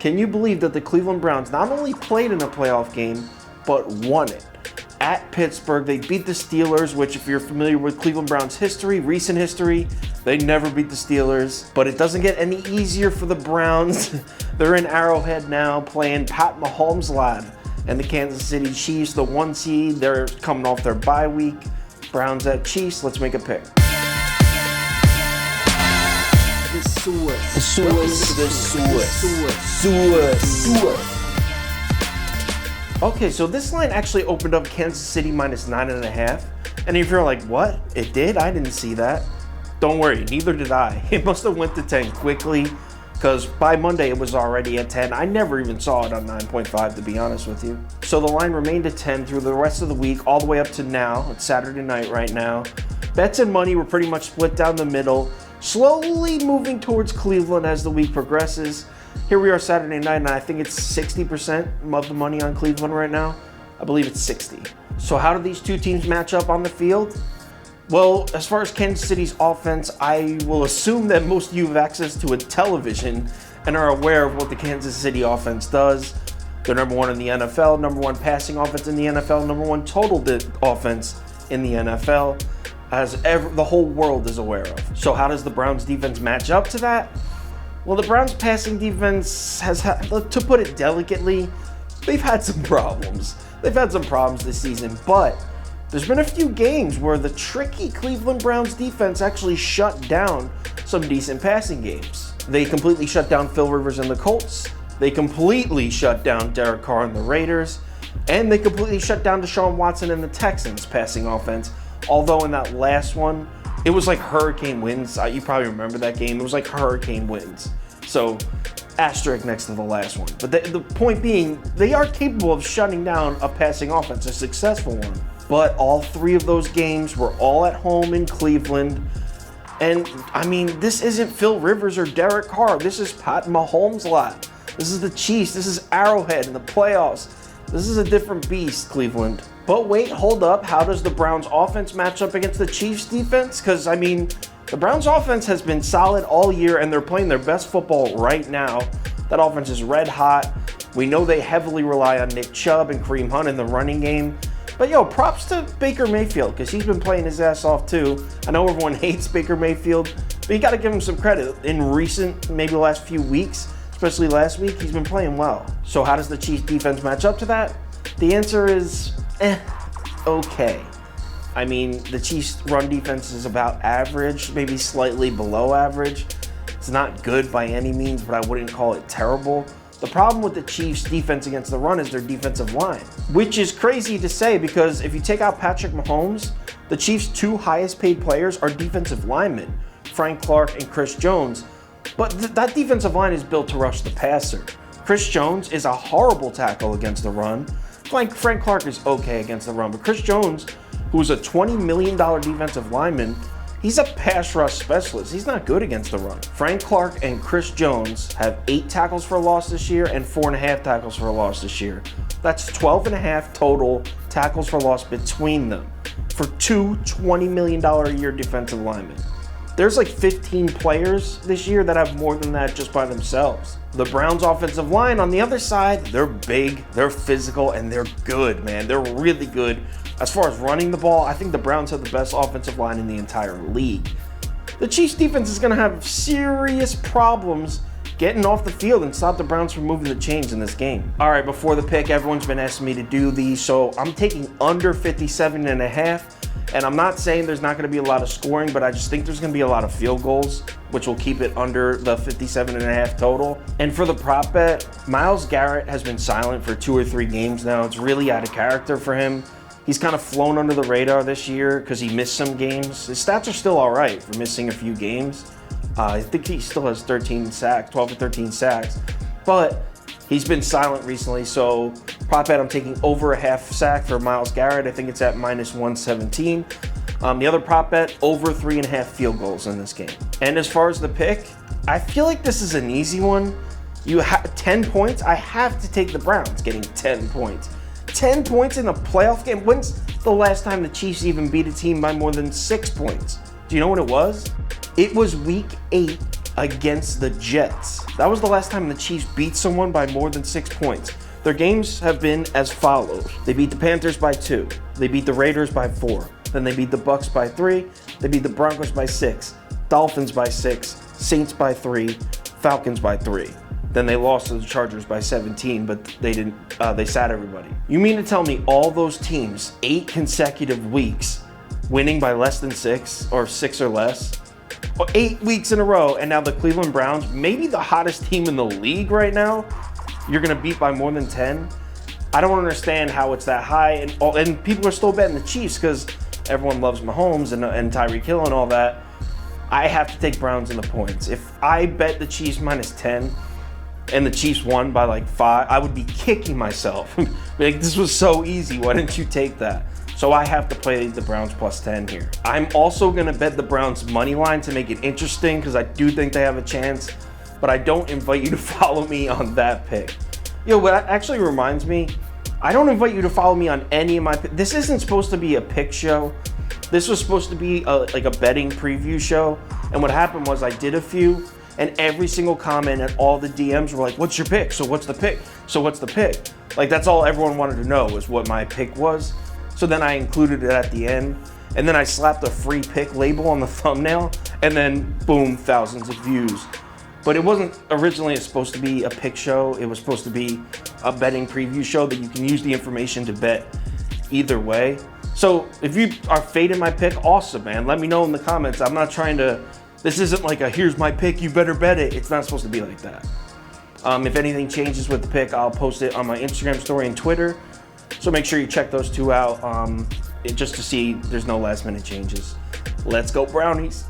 Can you believe that the Cleveland Browns not only played in a playoff game, but won it? At Pittsburgh, they beat the Steelers, which if you're familiar with Cleveland Browns history, recent history, they never beat the Steelers. But it doesn't get any easier for the Browns. They're in Arrowhead now playing Pat Mahomes' lad and the Kansas City Chiefs, the 1 seed. They're coming off their bye week. Browns at Chiefs. Let's make a pick. Okay, so this line actually opened up Kansas City minus 9.5. And if you're like, what? It did? I didn't see that. Don't worry, neither did I. It must have went to 10 quickly, because by Monday it was already at 10. I never even saw it on 9.5, to be honest with you. So the line remained at 10 through the rest of the week, all the way up to now. It's Saturday night right now. Bets and money were pretty much split down the middle, slowly moving towards Cleveland as the week progresses. Here we are Saturday night, and I think it's 60% of the money on Cleveland right now. I believe it's 60. So how do these two teams match up on the field? Well, as far as Kansas City's offense, I will assume that most of you have access to a television and are aware of what the Kansas City offense does. They're number 1 in the NFL, number 1 passing offense in the NFL, number 1 total offense in the NFL, as the whole world is aware of. So how does the Browns defense match up to that? Well, the Browns passing defense has had, to put it delicately, they've had some problems. They've had some problems this season, but there's been a few games where the tricky Cleveland Browns defense actually shut down some decent passing games. They completely shut down Phil Rivers and the Colts. They completely shut down Derek Carr and the Raiders. And they completely shut down Deshaun Watson and the Texans passing offense. Although in that last one, it was like hurricane winds. You probably remember that game. It was like hurricane winds. So, asterisk next to the last one. But the point being, they are capable of shutting down a passing offense, a successful one. But all 3 of those games were all at home in Cleveland. And, I mean, this isn't Phil Rivers or Derek Carr. This is Pat Mahomes' lot. This is the Chiefs. This is Arrowhead in the playoffs. This is a different beast, Cleveland. But wait, hold up. How does the Browns offense match up against the Chiefs defense? Because, I mean, the Browns offense has been solid all year, and they're playing their best football right now. That offense is red hot. We know they heavily rely on Nick Chubb and Kareem Hunt in the running game. But yo, props to Baker Mayfield, because he's been playing his ass off too. I know everyone hates Baker Mayfield, but you got to give him some credit. In recent, maybe the last few weeks, especially last week, he's been playing well. So how does the Chiefs defense match up to that? The answer is, okay. I mean, the Chiefs run defense is about average, maybe slightly below average. It's not good by any means, but I wouldn't call it terrible. The problem with the Chiefs' defense against the run is their defensive line, which is crazy to say because if you take out Patrick Mahomes, the Chiefs' 2 highest paid players are defensive linemen, Frank Clark and Chris Jones. But that defensive line is built to rush the passer. Chris Jones is a horrible tackle against the run. Frank Clark is okay against the run, but Chris Jones, who's a $20 million defensive lineman, he's a pass rush specialist. He's not good against the run. Frank Clark and Chris Jones have 8 tackles for a loss this year and 4.5 tackles for a loss this year. That's 12.5 total tackles for loss between them for 2 $20 million a year defensive linemen. There's like 15 players this year that have more than that just by themselves. The Browns offensive line on the other side, they're big, they're physical, and they're good, man. They're really good. As far as running the ball, I think the Browns have the best offensive line in the entire league. The Chiefs defense is going to have serious problems getting off the field and stop the Browns from moving the chains in this game. All right, before the pick, everyone's been asking me to do these, so I'm taking under 57.5. And I'm not saying there's not going to be a lot of scoring, but I just think there's going to be a lot of field goals, which will keep it under the 57.5 total. And for the prop bet, Myles Garrett has been silent for 2 or 3 games now. It's really out of character for him. He's kind of flown under the radar this year because he missed some games. His stats are still all right for missing a few games. I think he still has 12 or 13 sacks. But he's been silent recently, so prop bet, I'm taking over a half sack for Myles Garrett. I think it's at minus 117. The other prop bet, over 3.5 field goals in this game. And as far as the pick, I feel like this is an easy one. You have 10 points. I have to take the Browns getting 10 points. 10 points in a playoff game? When's the last time the Chiefs even beat a team by more than 6 points? Do you know what it was? It was week 8 against the Jets. That was the last time the Chiefs beat someone by more than 6 points. Their games have been as follows. They beat the Panthers by 2. They beat the Raiders by 4. Then they beat the Bucks by 3. They beat the Broncos by 6. Dolphins by 6. Saints by 3. Falcons by 3. Then they lost to the Chargers by 17, but they didn't. They sat everybody. You mean to tell me all those teams, 8 consecutive weeks, winning by less than 6 or 6 or less? 8 weeks in a row, and now the Cleveland Browns, maybe the hottest team in the league right now, you're gonna beat by more than 10? I don't understand how it's that high, and people are still betting the Chiefs because everyone loves Mahomes and Tyreek Hill and all that. I have to take Browns in the points. If I bet the Chiefs minus 10 and the Chiefs won by like 5, I would be kicking myself. Like, this was so easy, why didn't you take that? So I have to play the Browns plus 10 here. I'm also gonna bet the Browns money line to make it interesting because I do think they have a chance, but I don't invite you to follow me on that pick. Yo, but that actually reminds me, I don't invite you to follow me on any of my picks. This isn't supposed to be a pick show. This was supposed to be like a betting preview show. And what happened was I did a few, and every single comment and all the DMs were like, what's your pick? So what's the pick? So what's the pick? Like, that's all everyone wanted to know was what my pick was. So then I included it at the end, and then I slapped a free pick label on the thumbnail, and then boom, thousands of views. But it wasn't originally supposed to be a pick show. It was supposed to be a betting preview show that you can use the information to bet either way. So if you are fading my pick, awesome, man. Let me know in the comments. I'm not trying to, this isn't like a here's my pick, you better bet it. It's not supposed to be like that. If anything changes with the pick, I'll post it on my Instagram story and Twitter. So make sure you check those two out just to see there's no last minute changes. Let's go Brownies.